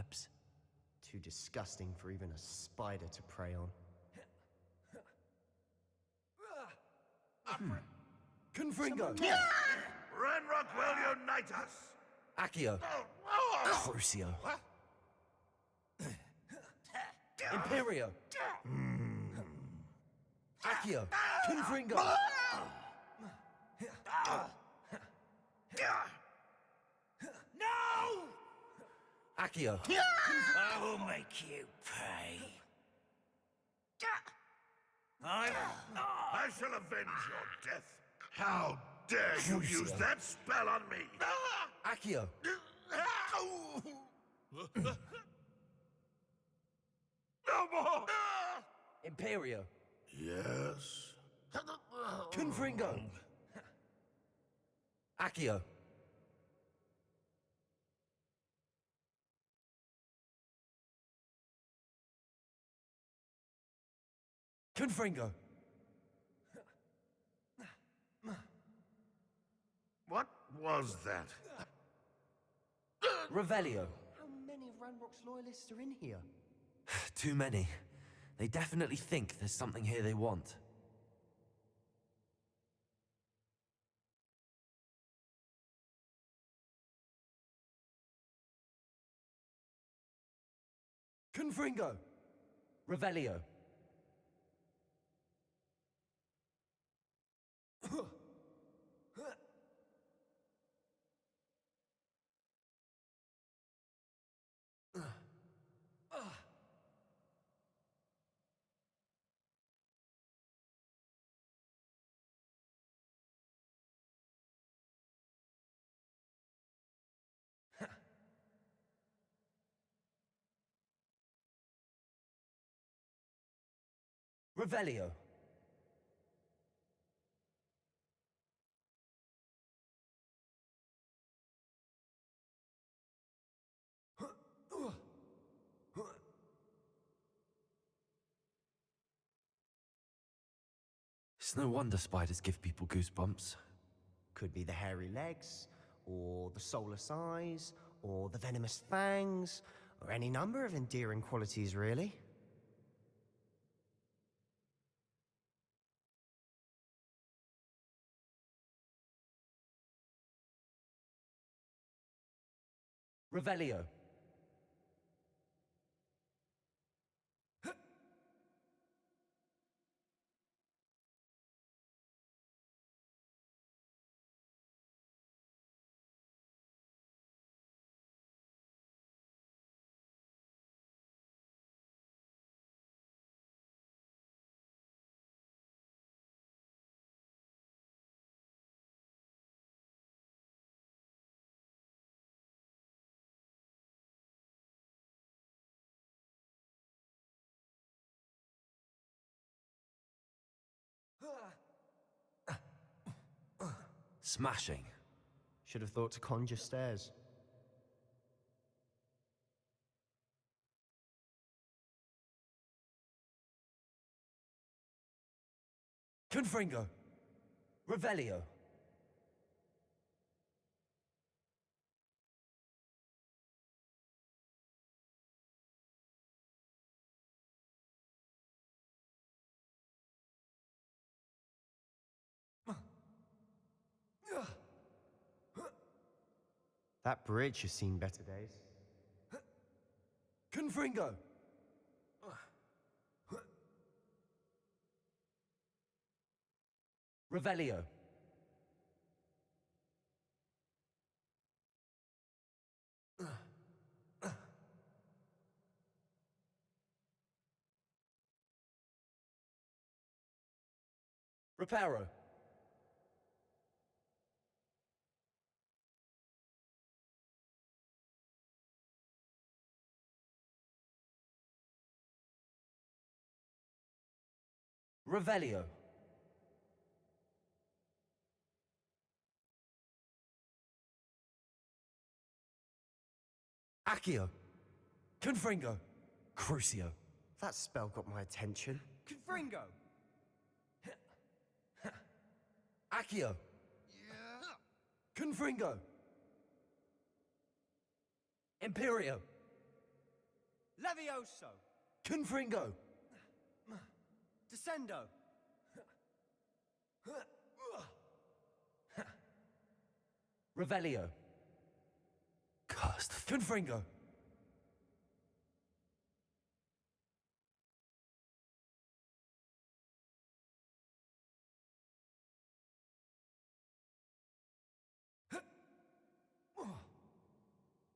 perhaps? Too disgusting for even a spider to prey on. Confringo! Ranrock will unite us! Accio! Crucio. Imperio! Accio! Confringo! No! Accio! I will make you pay. I shall avenge your death. How dare you use that spell on me? Accio! No more! Imperio! Yes? Confringo! Accio! Confringo! What was that? Revelio! How many of Ranrock's loyalists are in here? Too many. They definitely think there's something here they want. Confringo! Revelio! Revelio! It's no wonder spiders give people goosebumps. Could be the hairy legs, or the soulless eyes, or the venomous fangs, or any number of endearing qualities, really. Revelio! Smashing. Should have thought to conjure stairs. Confringo! Revelio! That bridge has seen better days. Confringo! Revelio! Reparo! Revelio! Accio! Confringo! Crucio. That spell got my attention. Confringo! Accio! Confringo! Imperio! Levioso! Confringo! Descendo! Revelio. Cursed. Confringo.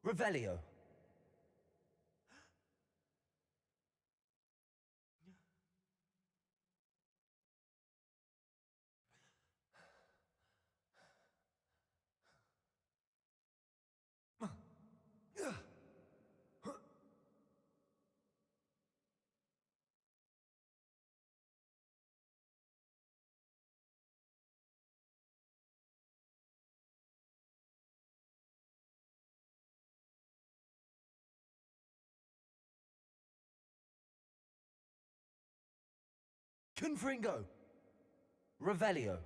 Revelio. Confringo. Revelio.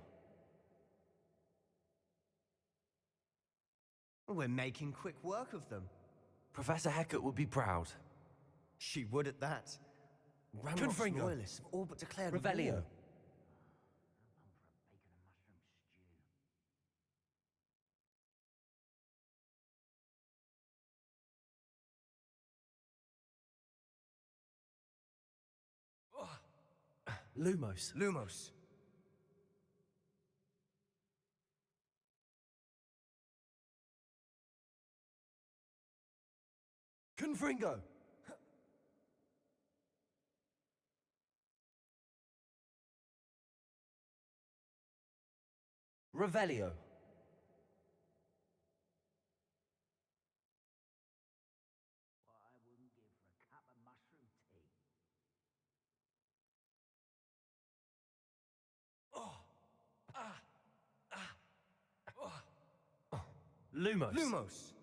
We're making quick work of them. Professor Hecat would be proud. She would at that. Ranrock's Confringo. loyalists have all but declared Revelio. war. Lumos. Lumos. Confringo. Revelio. Lumos. Lumos.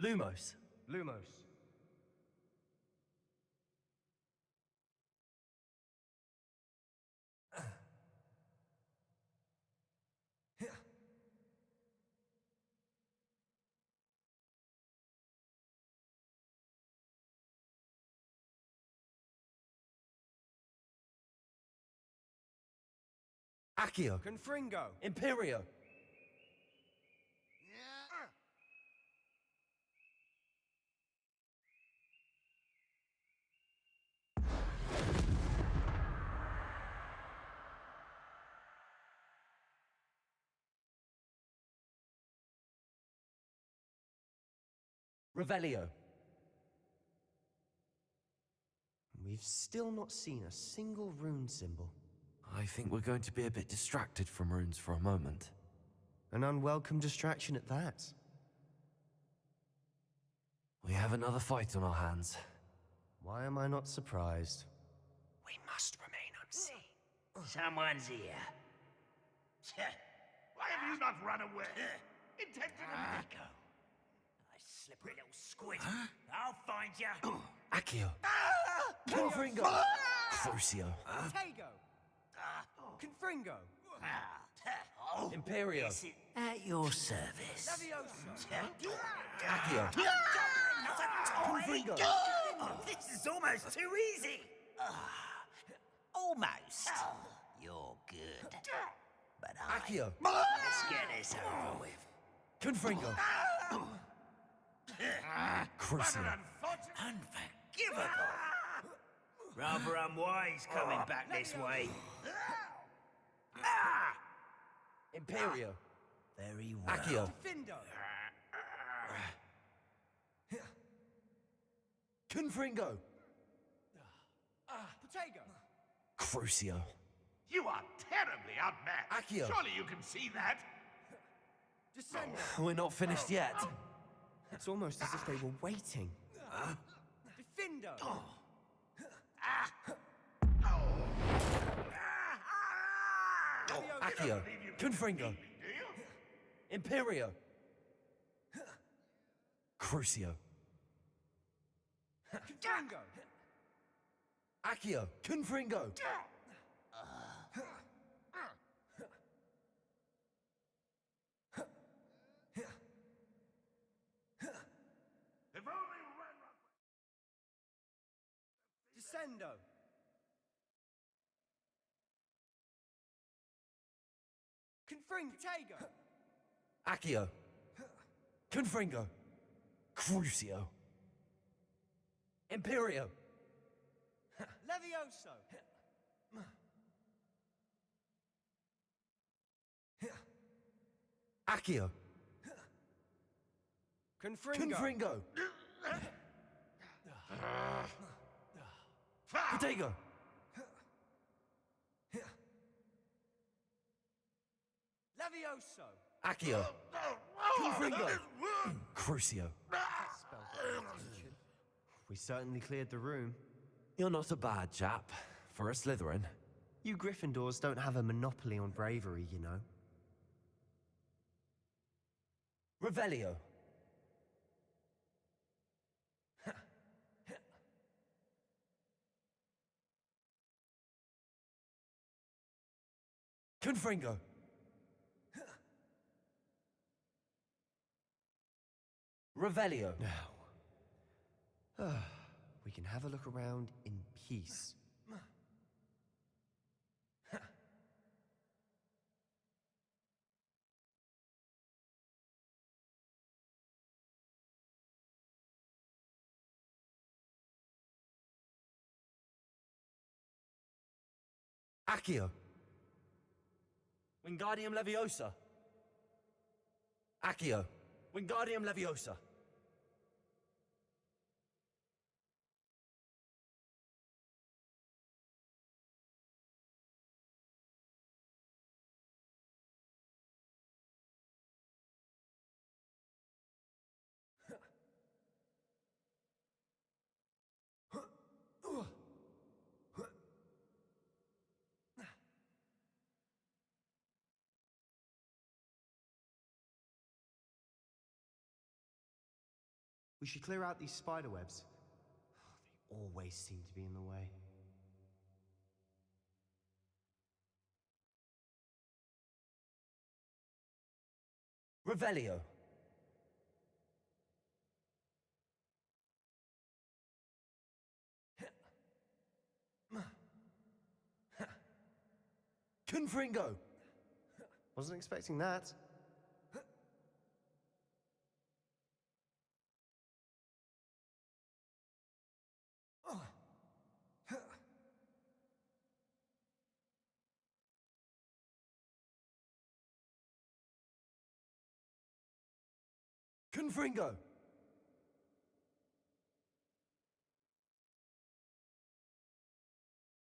Lumos. Lumos. Accio. Confringo. Imperio. Revelio. We've still not seen a single rune symbol. I think we're going to be a bit distracted from runes for a moment. An unwelcome distraction at that. We have another fight on our hands. Why am I not surprised? We must remain unseen. Someone's here. Why have you not run away? Intended Echo. I slippery little squid. I'll find you. Accio. Confringo. Crucio. Tego. Confringo. Imperio. At your service. Levioso. Accio. Confringo. This is almost too easy. Almost. You're good. But Accio. let's get this over with. Confringo. Crucio. Unforgivable. Rather unwise coming back this way. Imperio. Very well. Accio. Findo. Confringo. Potego. Crucio. You are terribly outmatched. Accio. Surely you can see that. Descendo! We're not finished yet. It's almost as if they were waiting. Defindo! Accio. Confringo. Imperio. Crucio. Django! Accio. Confringo. If only Ranrock... Descendo! Confringo! Accio. Confringo. Crucio. Imperio. Levioso! Accio. Confringo! Confringo. Protego. Levioso! Accio. Confringo. Crucio. We certainly cleared the room. You're not a bad chap for a Slytherin. You Gryffindors don't have a monopoly on bravery, you know. Revelio. Confringo. Revelio. Now, we can have a look around in peace. Accio. Wingardium Leviosa. Accio. Wingardium Leviosa. We should clear out these spider webs. They always seem to be in the way. Revelio. Confringo. Wasn't expecting that. Confringo.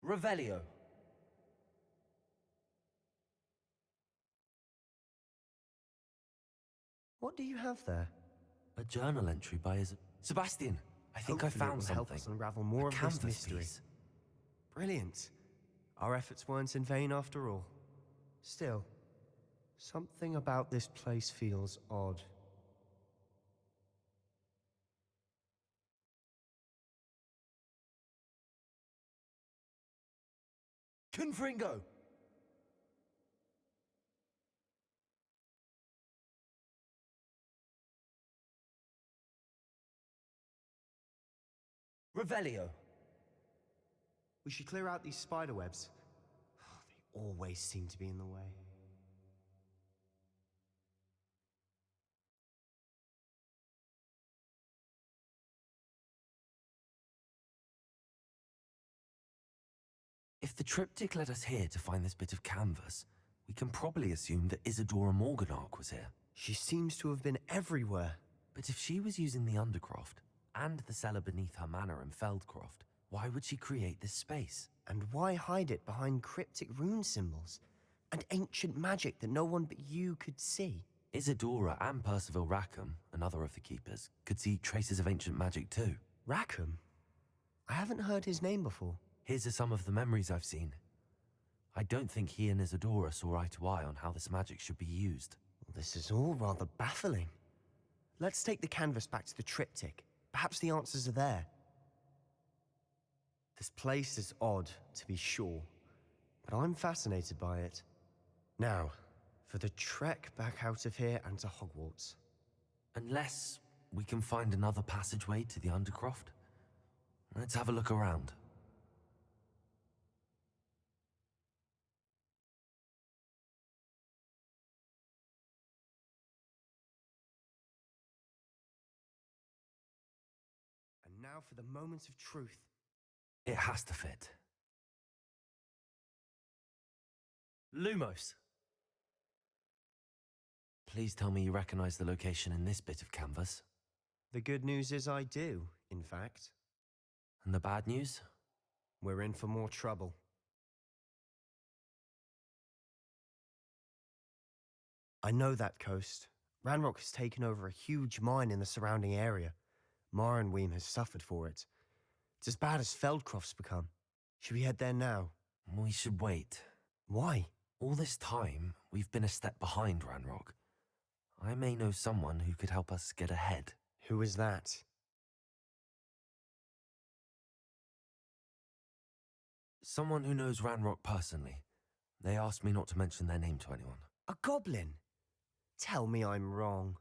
Revelio. What do you have there? A journal entry by Sebastian. I think I Hopefully it found will help something. us unravel more A of this canvas mystery. piece. Brilliant. Our efforts weren't in vain after all. Still, something about this place feels odd. Confringo. Revelio. We should clear out these spider webs. They always seem to be in the way. If the triptych led us here to find this bit of canvas, we can probably assume that Isadora Morganach was here. She seems to have been everywhere. But if she was using the Undercroft, and the cellar beneath her manor in Feldcroft, why would she create this space? And why hide it behind cryptic rune symbols? And ancient magic that no one but you could see? Isadora and Percival Rackham, another of the keepers, could see traces of ancient magic too. Rackham? I haven't heard his name before. His are some of the memories I've seen. I don't think he and Isadora saw eye to eye on how this magic should be used. This is all rather baffling. Let's take the canvas back to the triptych. Perhaps the answers are there. This place is odd, to be sure, but I'm fascinated by it. Now, for the trek back out of here and to Hogwarts. Unless we can find another passageway to the Undercroft. Let's have a look around. And now for the moment of truth. It has to fit. Lumos. Please tell me you recognize the location in this bit of canvas. The good news is I do, in fact. And the bad news? We're in for more trouble. I know that coast. Ranrock has taken over a huge mine in the surrounding area. Marrenweem has suffered for it. It's as bad as Feldcroft's become. Should we head there now? We should wait. Why? All this time, we've been a step behind Ranrock. I may know someone who could help us get ahead. Who is that? Someone who knows Ranrock personally. They asked me not to mention their name to anyone. A goblin? Tell me I'm wrong.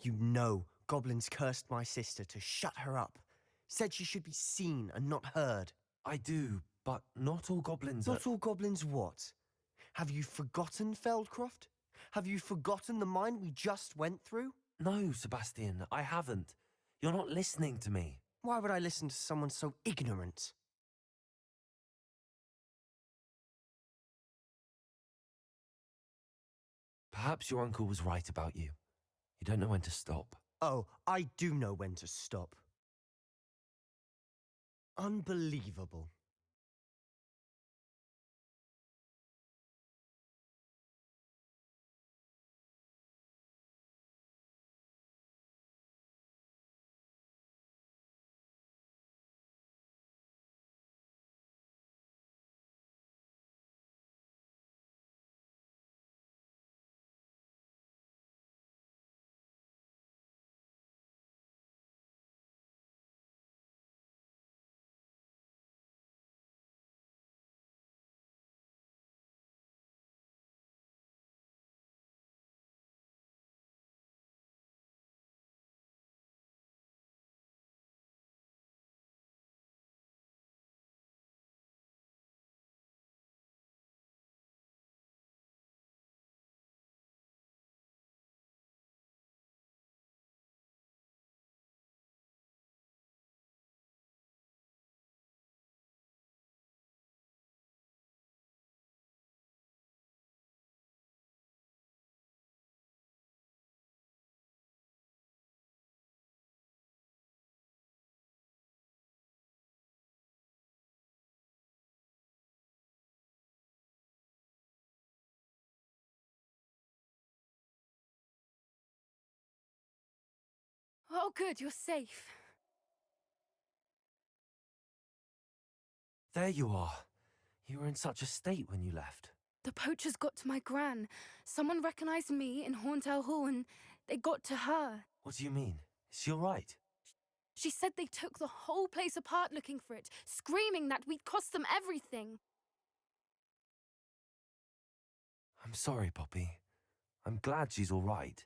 You know goblins cursed my sister to shut her up. Said she should be seen and not heard. I do, but not all goblins Not all goblins what? Have you forgotten Feldcroft? Have you forgotten the mine we just went through? No, Sebastian, I haven't. You're not listening to me. Why would I listen to someone so ignorant? Perhaps your uncle was right about you. You don't know when to stop. Oh, I do know when to stop. Unbelievable. Oh, good, you're safe. There you are. You were in such a state when you left. The poachers got to my gran. Someone recognized me in Horntail Hall and they got to her. What do you mean? Is she all right? She said they took the whole place apart looking for it, screaming that we'd cost them everything. I'm sorry, Poppy. I'm glad she's all right.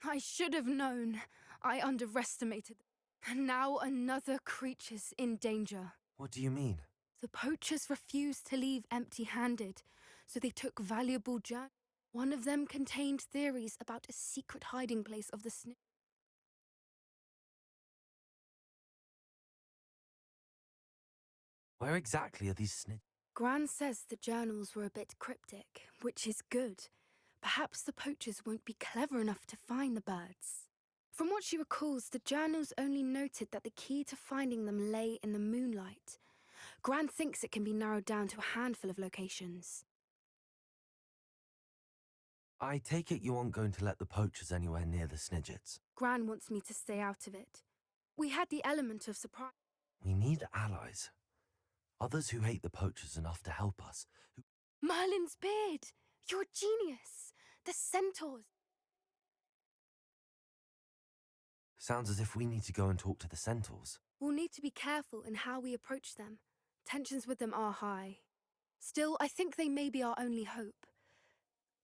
I should have known. I underestimated them. And now another creature's in danger. What do you mean? The poachers refused to leave empty-handed, so they took valuable journals. One of them contained theories about a secret hiding place of the snitch. Where exactly are these snitch? Gran says the journals were a bit cryptic, which is good. Perhaps the poachers won't be clever enough to find the birds. From what she recalls, the journals only noted that the key to finding them lay in the moonlight. Gran thinks it can be narrowed down to a handful of locations. I take it you aren't going to let the poachers anywhere near the Snidgets. Gran wants me to stay out of it. We had the element of surprise. We need allies. Others who hate the poachers enough to help us. Merlin's beard! You're a genius! The centaurs! Sounds as if we need to go and talk to the centaurs. We'll need to be careful in how we approach them. Tensions with them are high. Still, I think they may be our only hope.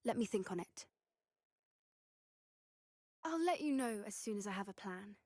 Let me think on it. I'll let you know as soon as I have a plan.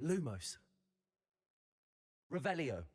Lumos. Revelio.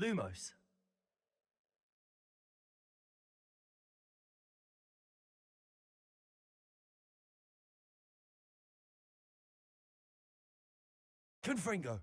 Lumos. Confringo.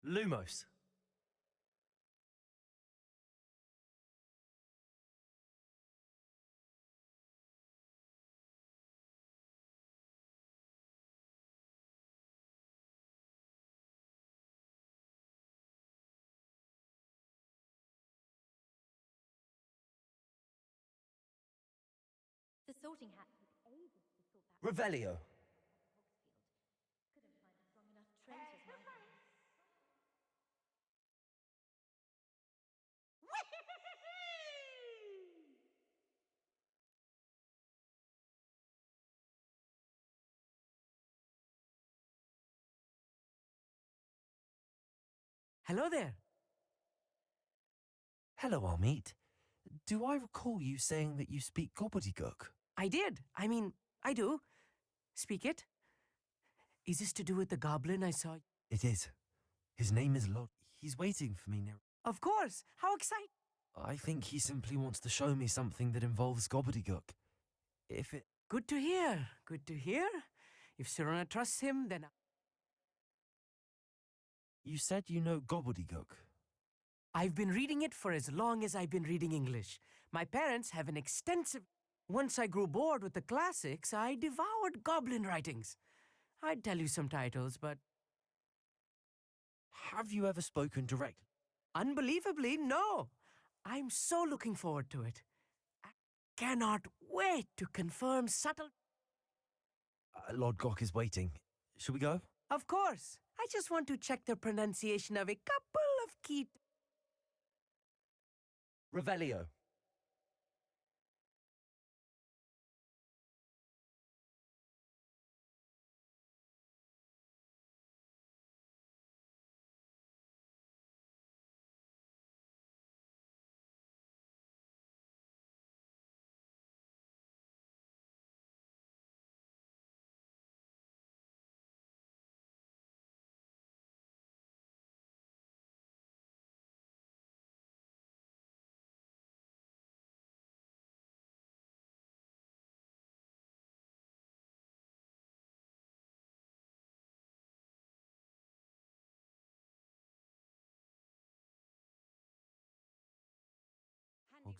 Lumos. The sorting hat took ages to sort that Revelio. Couldn't find a strong enough traitors either. Hello there. Hello, Armeet. Do I recall you saying that you speak gobbledygook? I did. I do. Speak it. Is this to do with the goblin I saw? It is. His name is Lod. He's waiting for me near. Of course. How exciting. I think he simply wants to show me something that involves gobbledygook. If it... Good to hear. Good to hear. If Sirona trusts him, then... You said you know gobbledygook. I've been reading it for as long as I've been reading English. My parents have an extensive... Once I grew bored with the classics, I devoured goblin writings. I'd tell you some titles, but... Have you ever spoken directly? Unbelievably, no. I'm so looking forward to it. I cannot wait to confirm subtle... Lord Gok is waiting. Shall we go? Of course. I just want to check the pronunciation of a couple of key... Revelio.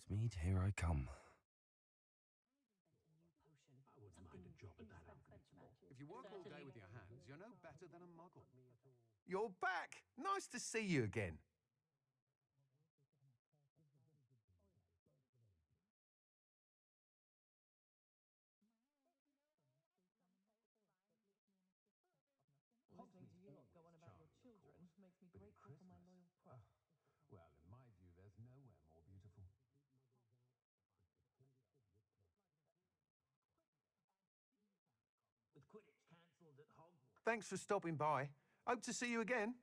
Hogsmeade, here I come. If you work all day with your hands, you're no better than a muggle. You're back! Nice to see you again. Well, in my view, there's nowhere more beautiful. With Quidditch cancelled at Hogwarts. Thanks for stopping by. Hope to see you again.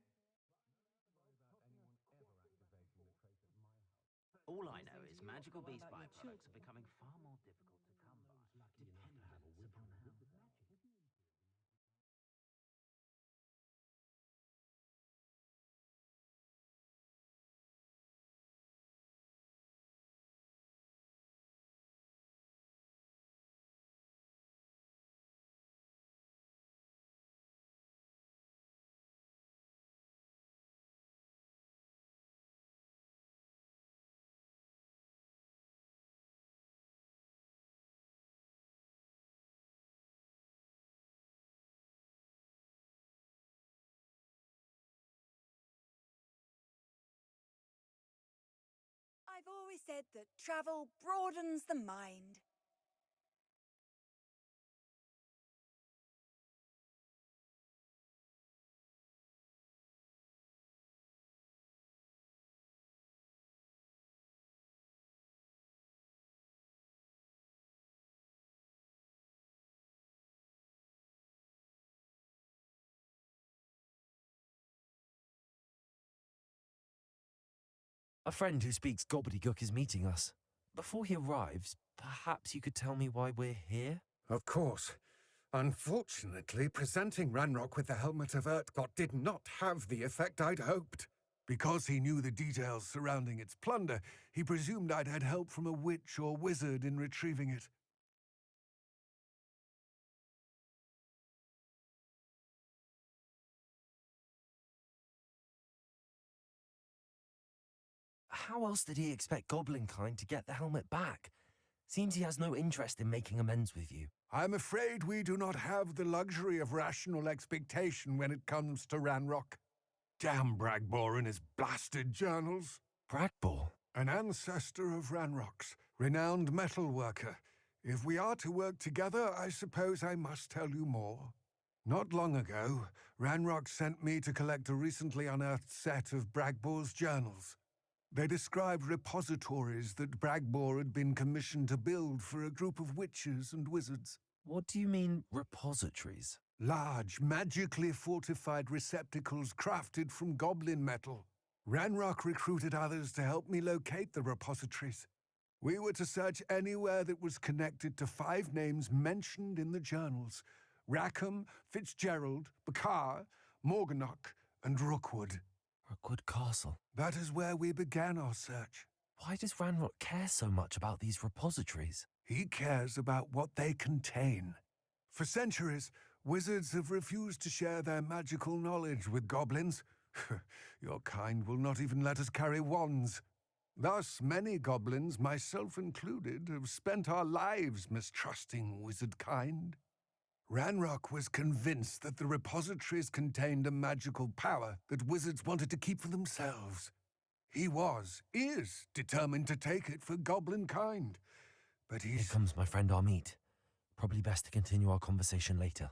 All I know is magical beast byproducts are becoming far more difficult to come by, dependent upon how magic. I've always said that travel broadens the mind. A friend who speaks gobbledygook is meeting us. Before he arrives, perhaps you could tell me why we're here? Of course. Unfortunately, presenting Ranrock with the Helmet of Urtkot did not have the effect I'd hoped. Because he knew the details surrounding its plunder, he presumed I'd had help from a witch or wizard in retrieving it. How else did he expect Goblinkind to get the helmet back? Seems he has no interest in making amends with you. I'm afraid we do not have the luxury of rational expectation when it comes to Ranrock. Damn Bragbor and his blasted journals. Bragbor? An ancestor of Ranrock's, renowned metal worker. If we are to work together, I suppose I must tell you more. Not long ago, Ranrock sent me to collect a recently unearthed set of Bragbor's journals. They described repositories that Bragbor had been commissioned to build for a group of witches and wizards. What do you mean, repositories? Large, magically fortified receptacles crafted from goblin metal. Ranrock recruited others to help me locate the repositories. We were to search anywhere that was connected to 5 names mentioned in the journals: Rackham, Fitzgerald, Bakar, Morganach, and Rookwood. Rookwood Castle. That is where we began our search. Why does Ranrock care so much about these repositories? He cares about what they contain. For centuries, wizards have refused to share their magical knowledge with goblins. Your kind will not even let us carry wands. Thus, many goblins, myself included, have spent our lives mistrusting wizard kind. Ranrock was convinced that the repositories contained a magical power that wizards wanted to keep for themselves. He is determined to take it for goblin kind. But Here comes my friend Amit. Probably best to continue our conversation later.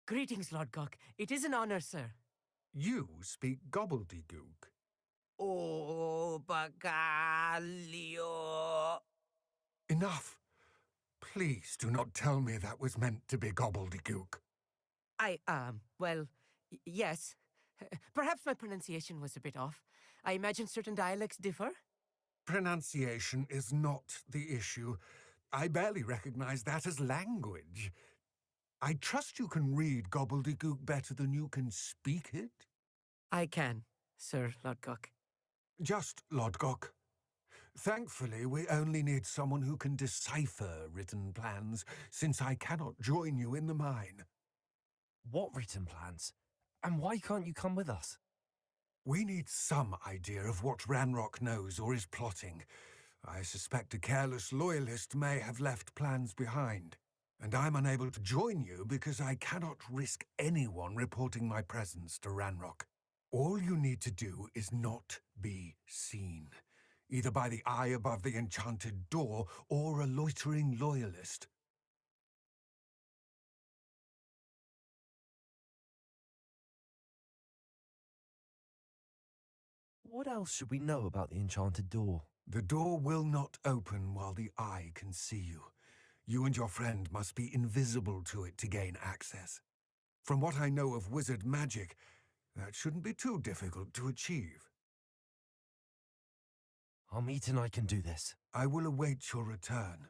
Greetings, Lord Gok. It is an honor, sir. You speak gobbledygook. Oh, Bagalio. Enough. Please do not tell me that was meant to be gobbledygook. Yes. Perhaps my pronunciation was a bit off. I imagine certain dialects differ. Pronunciation is not the issue. I barely recognize that as language. I trust you can read gobbledygook better than you can speak it? I can, Sir Lodgok. Just Lodgok. Thankfully, we only need someone who can decipher written plans, since I cannot join you in the mine. What written plans? And why can't you come with us? We need some idea of what Ranrock knows or is plotting. I suspect a careless loyalist may have left plans behind, and I'm unable to join you because I cannot risk anyone reporting my presence to Ranrock. All you need to do is not be seen, either by the eye above the enchanted door or a loitering loyalist. What else should we know about the enchanted door? The door will not open while the eye can see you. You and your friend must be invisible to it to gain access. From what I know of wizard magic, that shouldn't be too difficult to achieve. Amit and I can do this. I will await your return.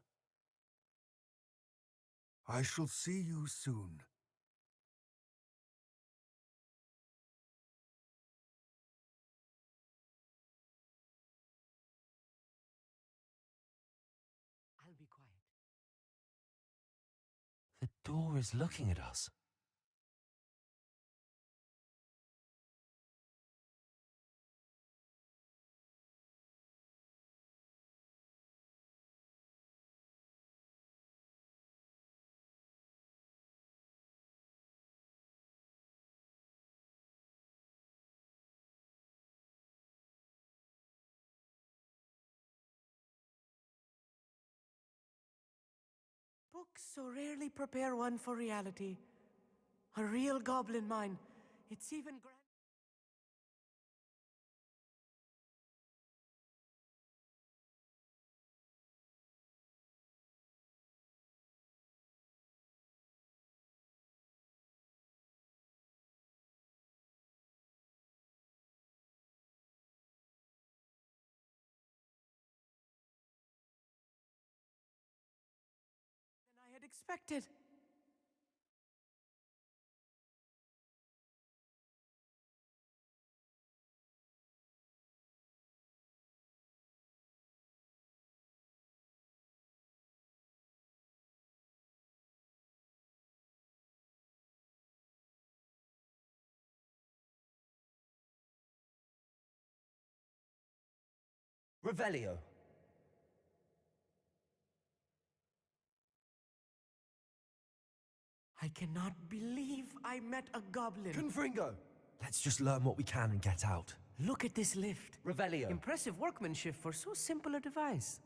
I shall see you soon. I'll be quiet. The door is looking at us. Books so rarely prepare one for reality. A real goblin mine. It's even grand. Than I had expected. Revelio. I cannot believe I met a goblin. Confringo. Let's just learn what we can and get out. Look at this lift. Revelio. Impressive workmanship for so simple a device.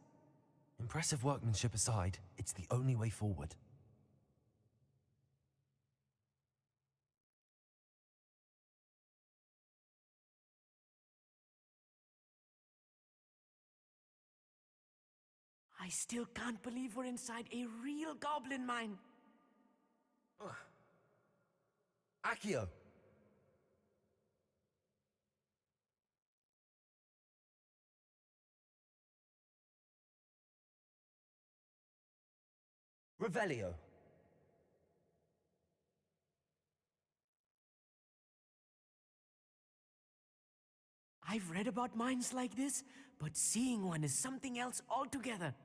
Impressive workmanship aside, it's the only way forward. I still can't believe we're inside a real goblin mine. Accio. Revelio. I've read about mines like this, but seeing one is something else altogether.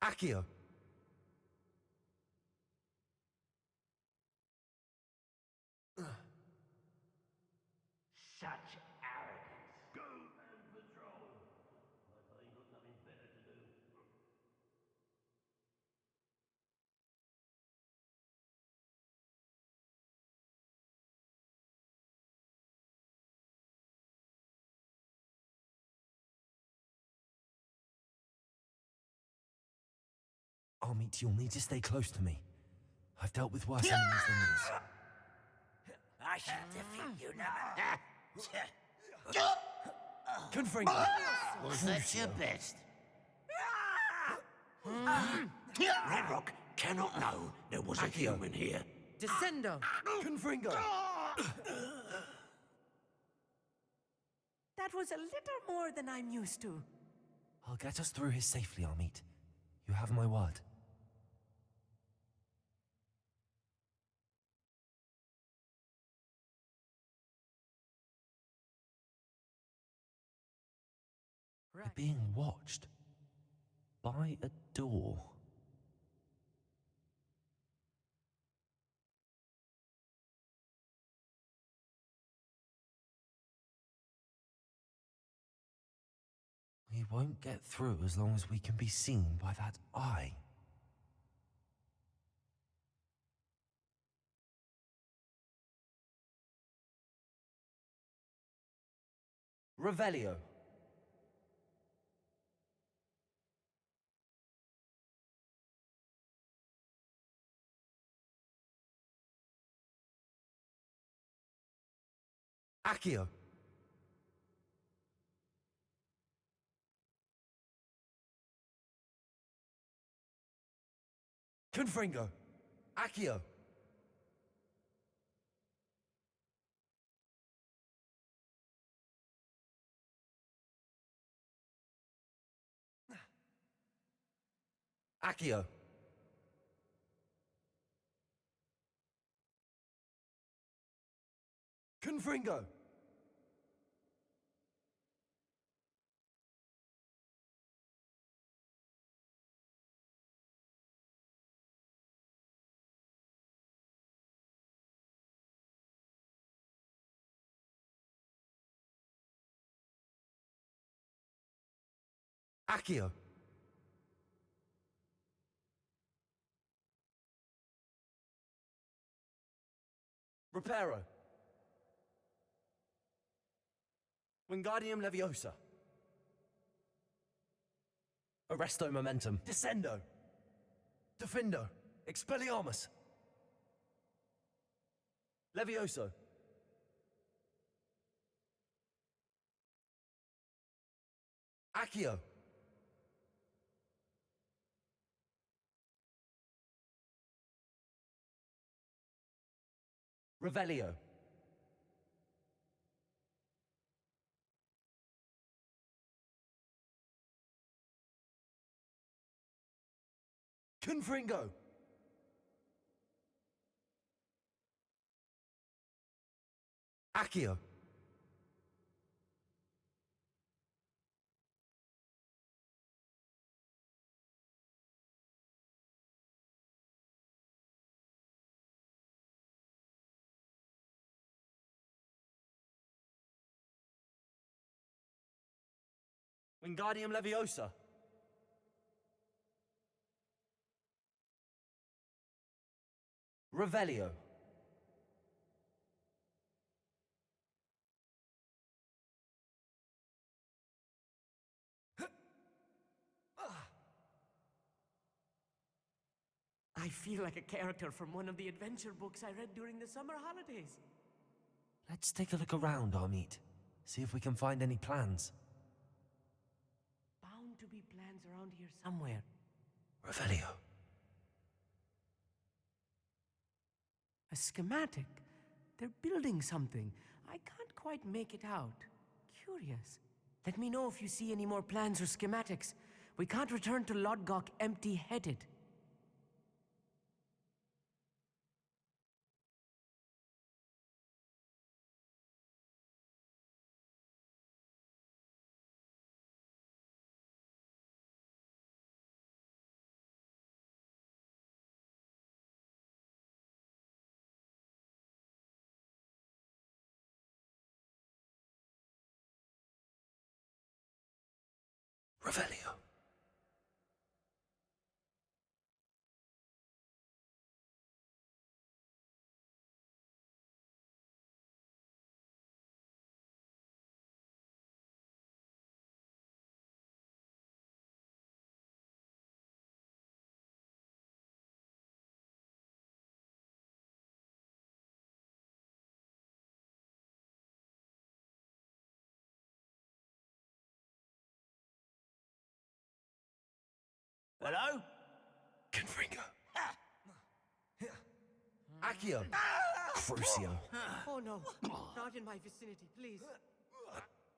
Accio. Such arrogance. Go and patrol. Like I ain't got nothing better to do. Amit, you'll need to stay close to me. I've dealt with worse enemies than these. I shall defeat you now. Confringo. Was that your best? Ranrock cannot know there was a human here. Descendo! Confringo. That was a little more than I'm used to. I'll get us through here safely, Amit. You have my word. We're being watched by a door. We won't get through as long as we can be seen by that eye. Revelio. Accio. Confringo. Accio. Accio. Confringo. Accio. Reparo. Wingardium Leviosa. Arresto Momentum. Descendo. Defendo. Expelliarmus. Levioso. Accio. Revelio. Confringo. Accio. Wingardium Leviosa. Revelio. I feel like a character from one of the adventure books I read during the summer holidays. Let's take a look around, Amit. See if we can find any plans. Bound to be plans around here somewhere. Revelio. A schematic. They're building something. I can't quite make it out. Curious. Let me know if you see any more plans or schematics. We can't return to Lodgok empty-headed. Revelio. Hello? Confringo. Accio. Crucio. Oh no, not in my vicinity, please.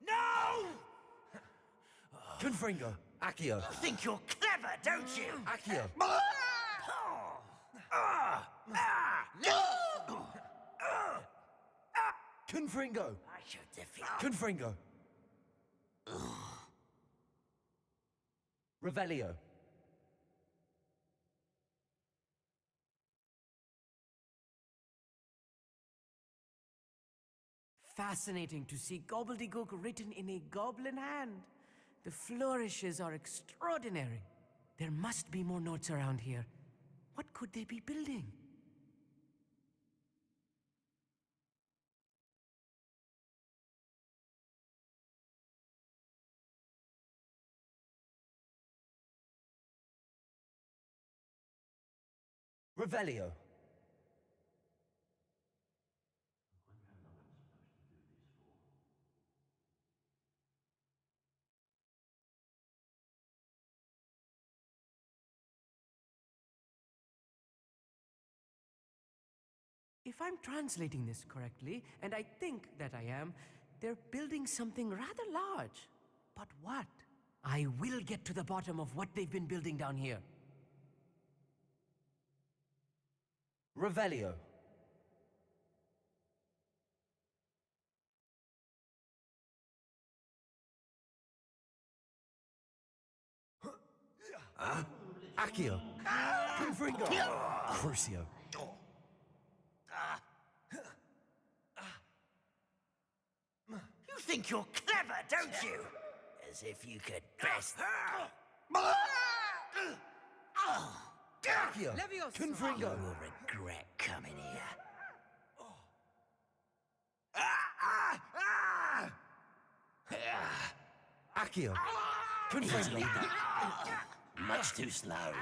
No! Confringo. Accio. Think you're clever, don't you? Accio. Confringo. I should defeat. Confringo. Revelio. Fascinating to see gobbledygook written in a goblin hand. The flourishes are extraordinary. There must be more notes around here. What could they be building? Revelio. If I'm translating this correctly, and I think that I am, they're building something rather large. But what? I will get to the bottom of what they've been building down here. Revelio. Accio. Confringo. Crucio. You think you're clever, don't you? As if you could best... Accio. Leviosa. Confringo. You will regret coming here. Accio. Confringo. Much too slow.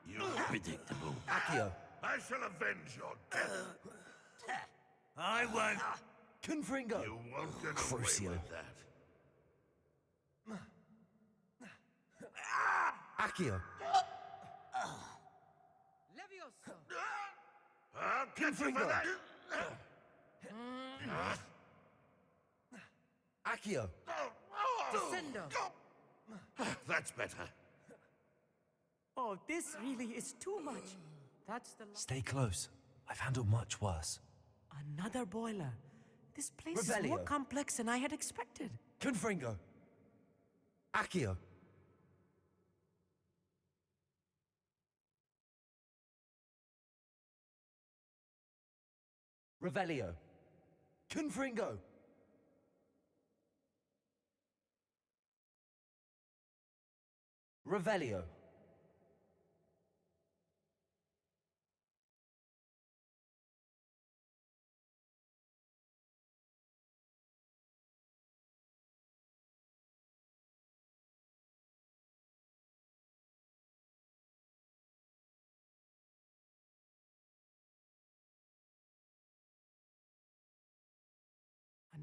You're predictable. Accio. I shall avenge your death. I won't. Confringo. You won't get away Crucio. with that. Accio. Leviosa. I'll catch you for that. Accio. Descendo. That's better. Oh, this really is too much. That's the... Stay close. I've handled much worse. Another boiler. This place is more Revelio. complex than I had expected. Confringo. Accio. Revelio. Confringo. Revelio.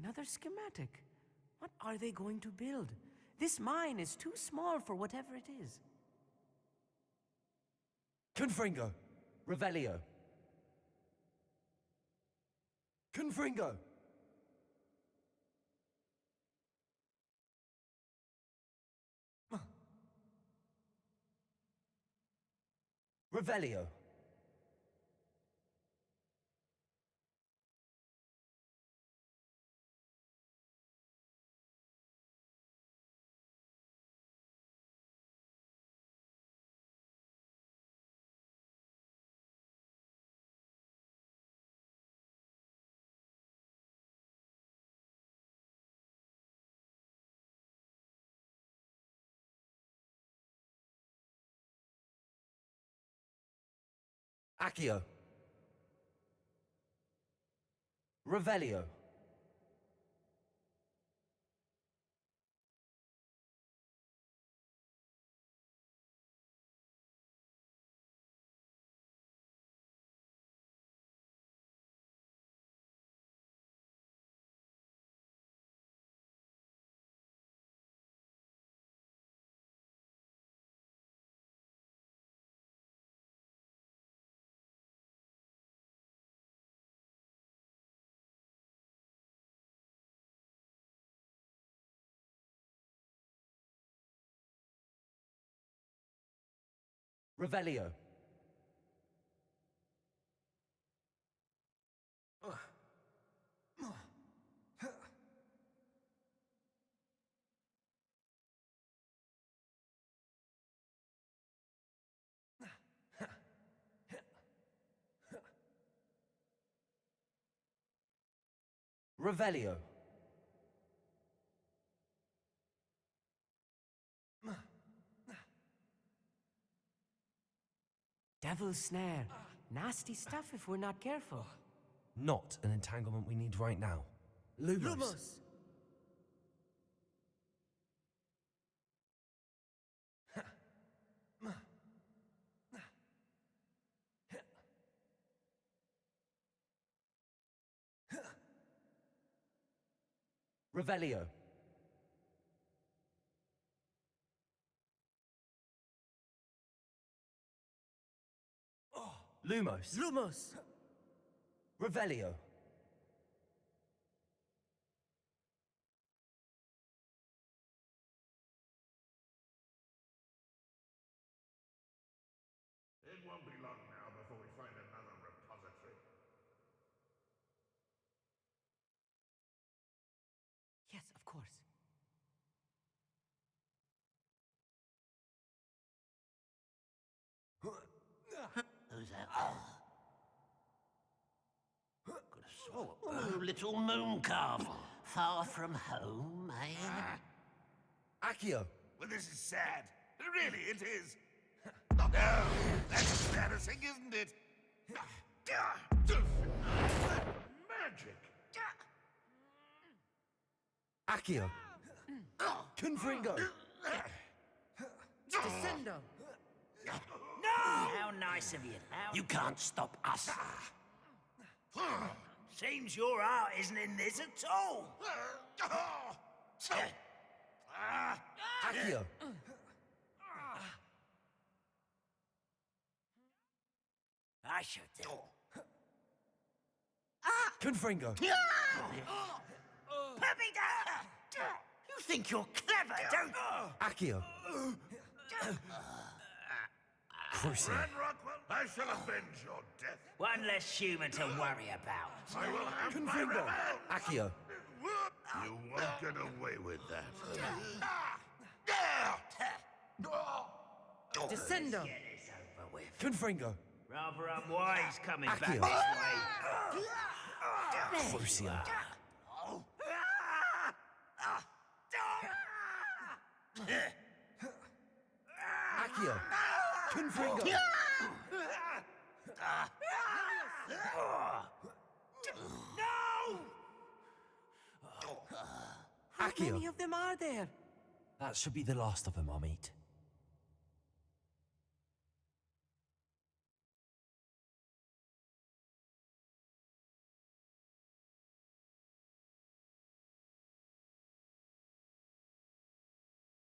Another schematic. What are they going to build? This mine is too small for whatever it is. Confringo. Revelio. Confringo. Revelio. Accio. Revelio. Revelio. Revelio. devil's snare. Nasty stuff if we're not careful. Not an entanglement we need right now. Lumos. Revelio. Lumos. Lumos! Revelio. It won't be long now before we find another repository. Yes, of course. Who's that? Could have sworn. Oh, little moon calf. Far from home, eh? Accio. Well, this is sad. Really, it is. No, that's embarrassing, isn't it? Magic. Accio. Confringo. Descendo! How nice of you. You can't stop us. Seems your art isn't in this at all. Accio. I should do. Confringo. Puppy dog! You think you're clever, don't you? Accio. Crucial. Ranrock, I shall avenge your death. One less human to worry about. I will have my Confringo. revenge. Accio. You won't get away with that. Descendo! Get this over with. Confringo. Rather unwise coming back Accio. this way. Crucial. Accio. Confringo. How Accio. many of them are there? That should be the last of them, I'll meet.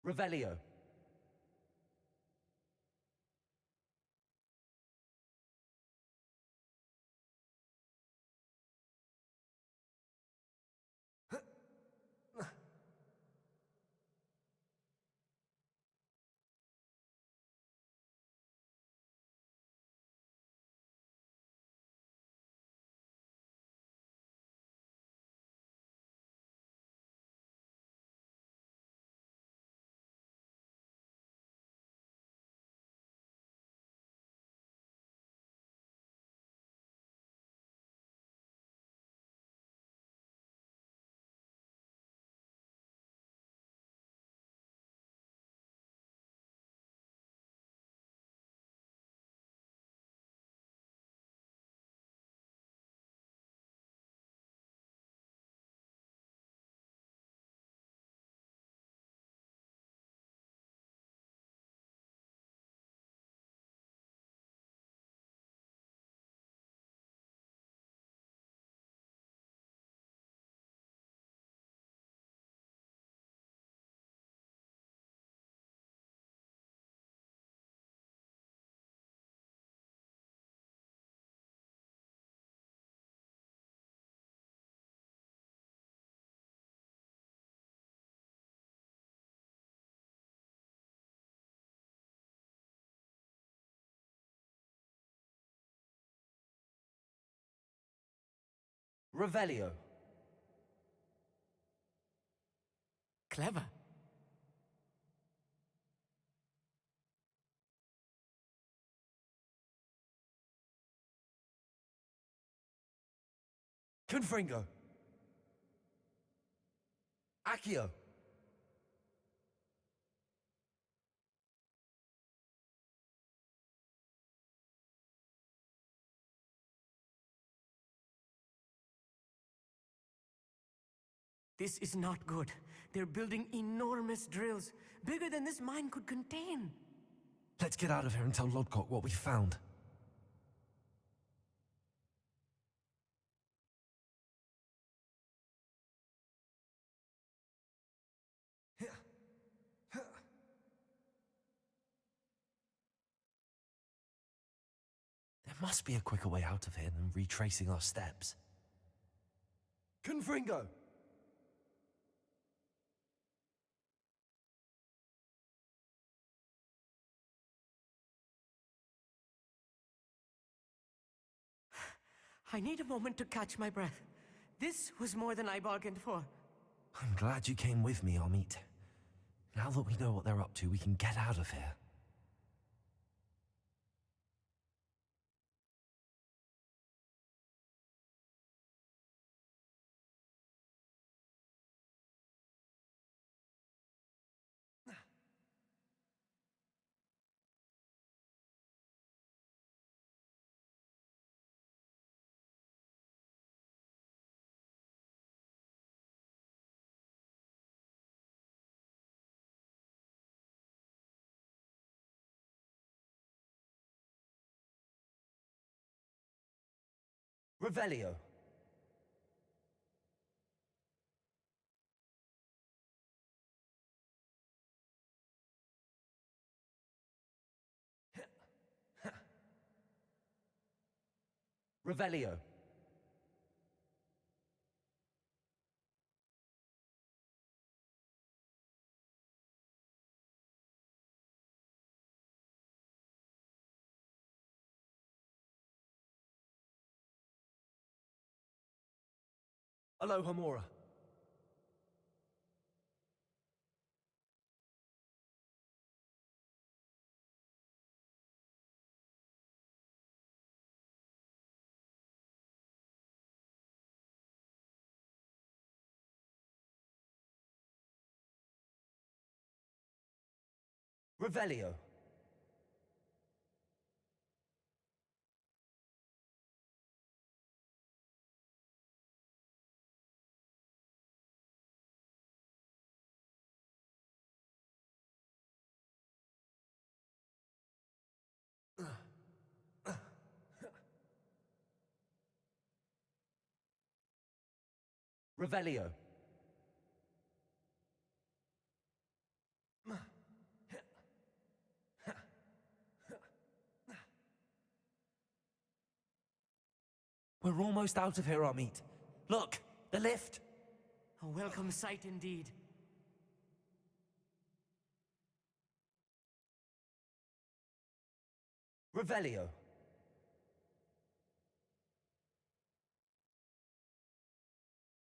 Revelio. Revelio. Clever. Confringo. Accio. This is not good. They're building enormous drills, bigger than this mine could contain. Let's get out of here and tell Lodgok what we found. There must be a quicker way out of here than retracing our steps. Confringo! I need a moment to catch my breath. This was more than I bargained for. I'm glad you came with me, Amit. Now that we know what they're up to, we can get out of here. Revelio. Revelio. Aloha Mora. Revelio. Revelio. We're almost out of here, Amit. Look, the lift. A welcome sight indeed. Revelio.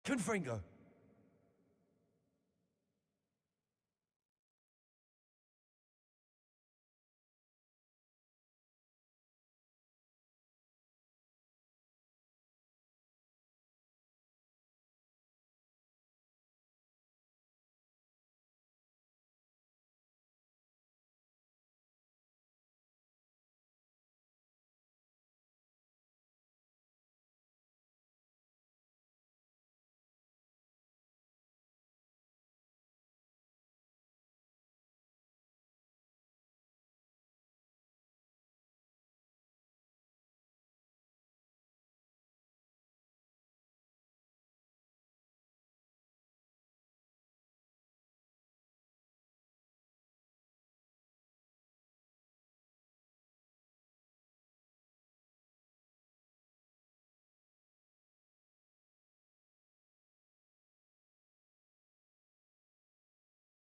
Confringo.